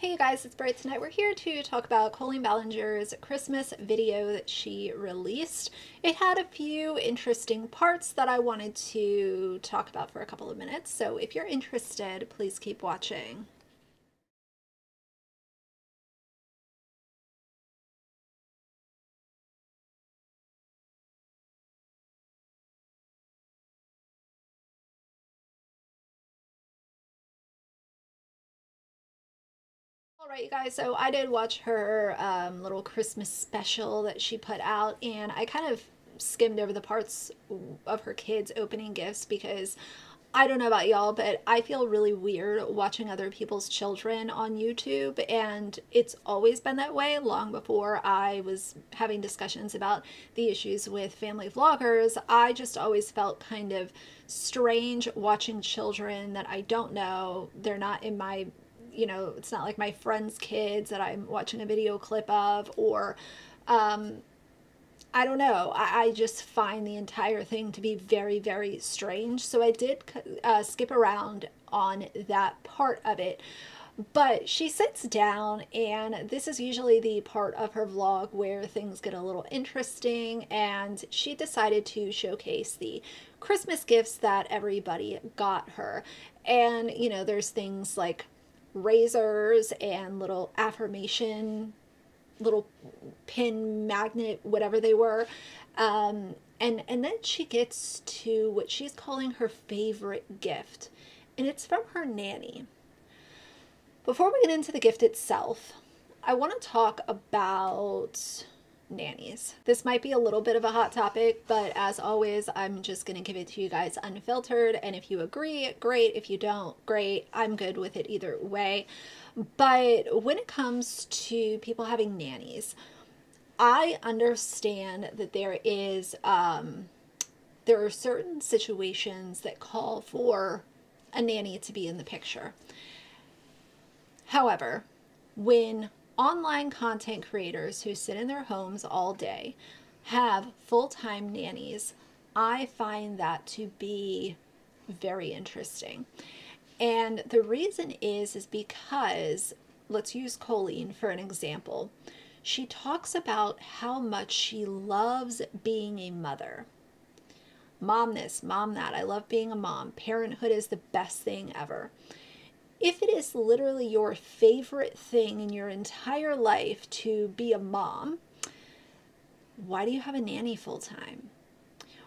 Hey guys, it's Britt. Tonight we're here to talk about Colleen Ballinger's Christmas video that she released. It had a few interesting parts that I wanted to talk about for a couple of minutes, so if you're interested, please keep watching. All right, you guys, so I did watch her little Christmas special that she put out, and I kind of skimmed over the parts of her kids opening gifts because I don't know about y'all, but I feel really weird watching other people's children on YouTube, and it's always been that way long before I was having discussions about the issues with family vloggers. I just always felt kind of strange watching children that I don't know. They're not in my, it's not like my friends' kids that I'm watching a video clip of, or I don't know. I just find the entire thing to be very, very strange. So I did skip around on that part of it. But she sits down, and this is usually the part of her vlog where things get a little interesting. And she decided to showcase the Christmas gifts that everybody got her. And, there's things like razors and little affirmation little pin magnet, whatever they were. And then she gets to what she's calling her favorite gift, and it's from her nanny. Before we get into the gift itself, I want to talk about nannies. This might be a little bit of a hot topic, but as always, I'm just going to give it to you guys unfiltered. And if you agree, great. If you don't, great. I'm good with it either way. But when it comes to people having nannies, I understand that there are certain situations that call for a nanny to be in the picture. However, when online content creators who sit in their homes all day have full-time nannies, I find that to be very interesting. And the reason is because, let's use Colleen for an example. She talks about how much she loves being a mother. Mom this, mom that. I love being a mom. Parenthood is the best thing ever. If it is literally your favorite thing in your entire life to be a mom, why do you have a nanny full time?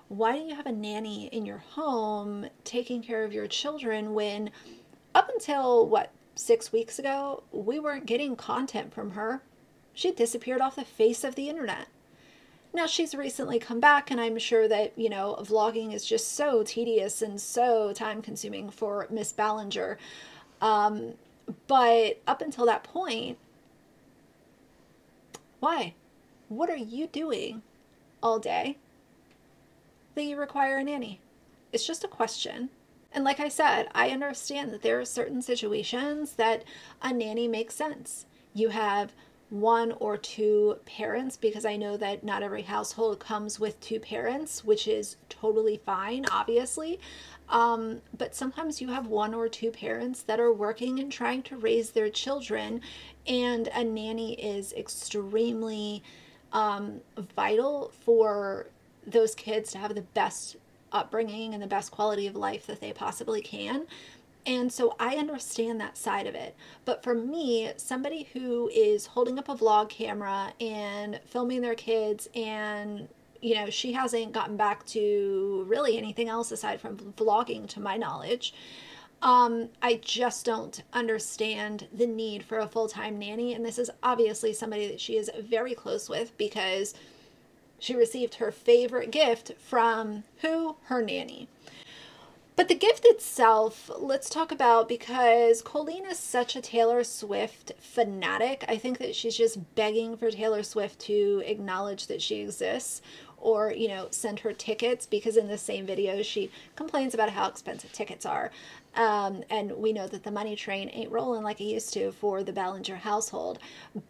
Why do you have a nanny in your home taking care of your children when up until, 6 weeks ago, we weren't getting content from her? She disappeared off the face of the internet. Now she's recently come back, and I'm sure that, vlogging is just so tedious and so time consuming for Miss Ballinger. But up until that point, why? What are you doing all day that you require a nanny? It's just a question. And like I said, I understand that there are certain situations that a nanny makes sense. You have one or two parents, because I know that not every household comes with two parents, which is totally fine, obviously. But sometimes you have one or two parents that are working and trying to raise their children, and a nanny is extremely vital for those kids to have the best upbringing and the best quality of life that they possibly can. And so I understand that side of it. But for me, somebody who is holding up a vlog camera and filming their kids, and she hasn't gotten back to really anything else aside from vlogging to my knowledge, I just don't understand the need for a full-time nanny. And this is obviously somebody that she is very close with, because she received her favorite gift from who? Her nanny. But the gift itself, let's talk about, because Colleen is such a Taylor Swift fanatic. I think that she's just begging for Taylor Swift to acknowledge that she exists, or, send her tickets, because in the same video she complains about how expensive tickets are. And we know that the money train ain't rolling like it used to for the Ballinger household.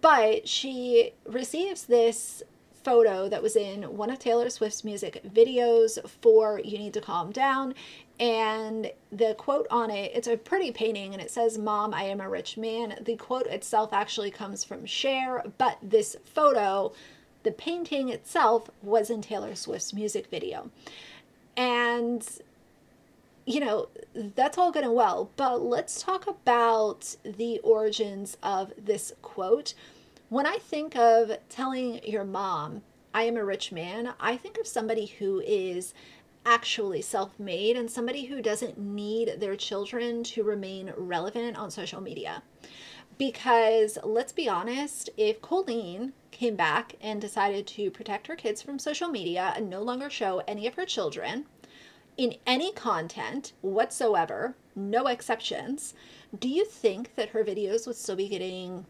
But she receives this photo that was in one of Taylor Swift's music videos for You Need to Calm Down, And the quote on it, it's a pretty painting, and it says, "Mom, I am a rich man." The quote itself actually comes from Cher, but this photo, the painting itself, was in Taylor Swift's music video. And, you know, that's all good and well, but let's talk about the origins of this quote. When I think of telling your mom, "I am a rich man," I think of somebody who is actually self-made and somebody who doesn't need their children to remain relevant on social media. Because let's be honest, if Colleen came back and decided to protect her kids from social media and no longer show any of her children in any content whatsoever, no exceptions, do you think that her videos would still be getting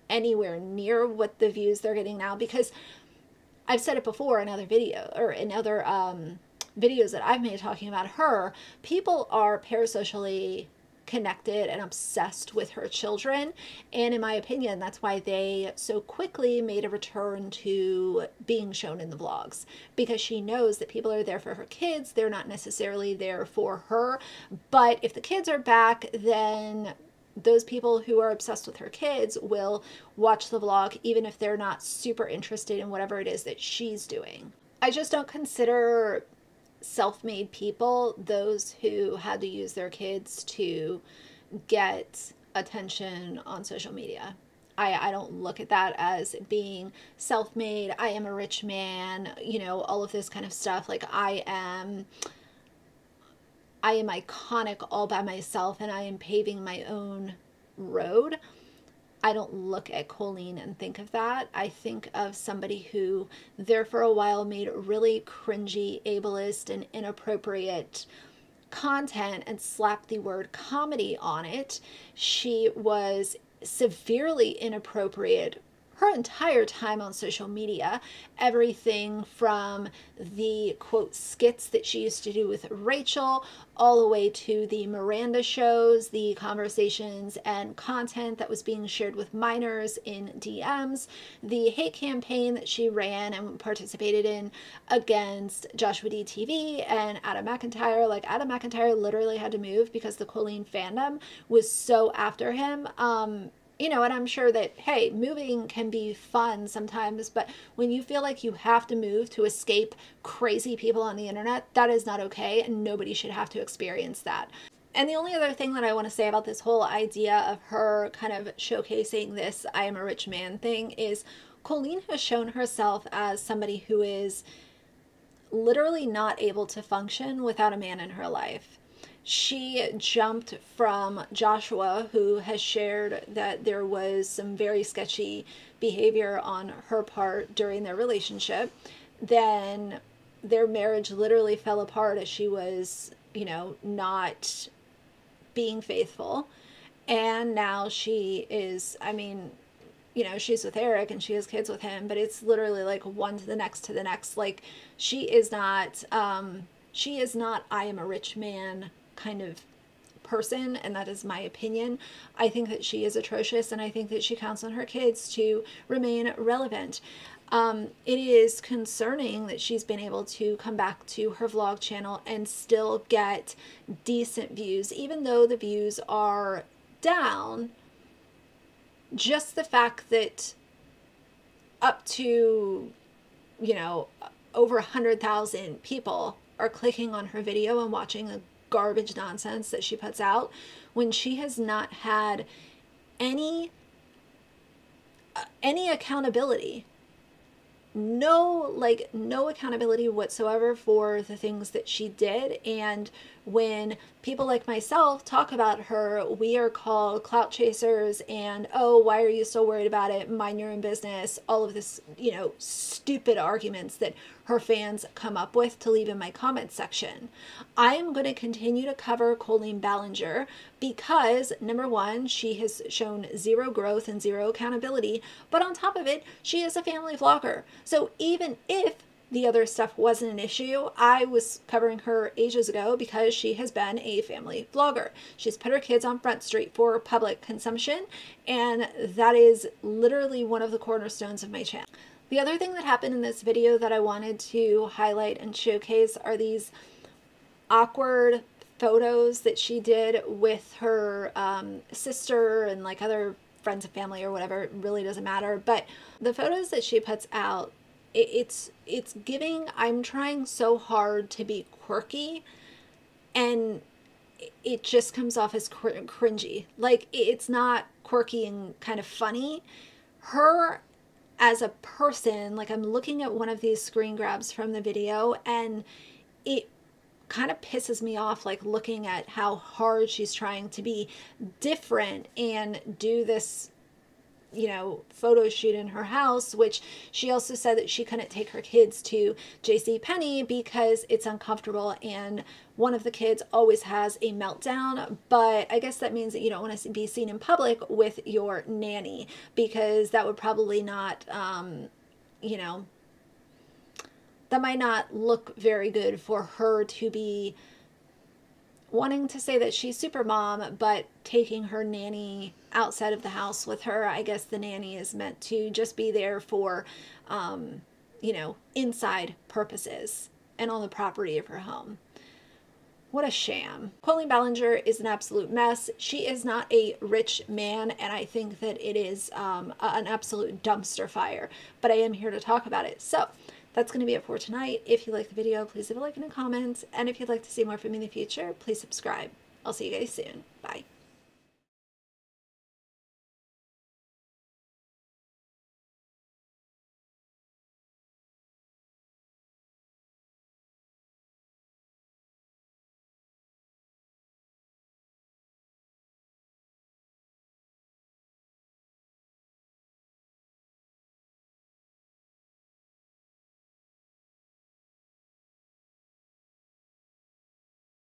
anywhere near what the views they're getting now? Because I've said it before in other video or in other videos that I've made talking about her, people are parasocially connected and obsessed with her children. And in my opinion, that's why they so quickly made a return to being shown in the vlogs, because she knows that people are there for her kids. They're not necessarily there for her. But if the kids are back, then those people who are obsessed with her kids will watch the vlog, even if they're not super interested in whatever it is that she's doing. I just don't consider self-made people those who had to use their kids to get attention on social media. I don't look at that as being self-made. I am a rich man, you know, all of this kind of stuff. Like I am iconic all by myself and I am paving my own road. I don't look at Colleen and think of that. I think of somebody who there for a while made really cringy, ableist, and inappropriate content and slapped the word comedy on it. She was severely inappropriate her entire time on social media. Everything from the quote skits that she used to do with Rachel, all the way to the Miranda shows, the conversations and content that was being shared with minors in DMs, the hate campaign that she ran and participated in against Joshua D. TV and Adam McIntyre. Like Adam McIntyre literally had to move because the Colleen fandom was so after him. You know, and I'm sure that, hey, moving can be fun sometimes, but when you feel like you have to move to escape crazy people on the internet, that is not okay, and nobody should have to experience that. And the only other thing that I want to say about this whole idea of her kind of showcasing this "I am a rich man" thing is Colleen has shown herself as somebody who is literally not able to function without a man in her life. She jumped from Joshua, who has shared that there was some very sketchy behavior on her part during their relationship. Then their marriage literally fell apart as she was, you know, not being faithful. And now she is, I mean, you know, she's with Eric and she has kids with him, but it's literally like one to the next to the next. Like she is not "I am a rich man" kind of person, and that is my opinion. I think that she is atrocious, and I think that she counts on her kids to remain relevant. It is concerning that she's been able to come back to her vlog channel and still get decent views, even though the views are down. Just the fact that up to, you know, over 100,000 people are clicking on her video and watching the garbage nonsense that she puts out when she has not had any accountability. No accountability whatsoever for the things that she did. And when people like myself talk about her, we are called clout chasers and, "Oh, why are you so worried about it? Mind your own business." All of this, you know, stupid arguments that her fans come up with to leave in my comment section. I am going to continue to cover Colleen Ballinger because, number one, she has shown zero growth and zero accountability, but on top of it, she is a family vlogger. So even if the other stuff wasn't an issue, I was covering her ages ago because she has been a family vlogger. She's put her kids on Front Street for public consumption, and that is literally one of the cornerstones of my channel. The other thing that happened in this video that I wanted to highlight and showcase are these awkward photos that she did with her sister and like other friends and family or whatever, it really doesn't matter. But the photos that she puts out, it's giving, I'm trying so hard to be quirky, and it just comes off as cringy. Like, it's not quirky and kind of funny. Her as a person, like, I'm looking at one of these screen grabs from the video, and it kind of pisses me off, like, looking at how hard she's trying to be different and do this, you know, photo shoot in her house, which she also said that she couldn't take her kids to JCPenney because it's uncomfortable and one of the kids always has a meltdown. But I guess that means that you don't want to be seen in public with your nanny, because that would probably not, you know, that might not look very good for her to be wanting to say that she's super mom, but taking her nanny outside of the house with her. I guess the nanny is meant to just be there for, you know, inside purposes and on the property of her home. What a sham. Colleen Ballinger is an absolute mess. She is not a rich man, and I think that it is an absolute dumpster fire, but I am here to talk about it. So that's going to be it for tonight. If you like the video, please leave a like and a comment. And if you'd like to see more from me in the future, please subscribe. I'll see you guys soon. Bye.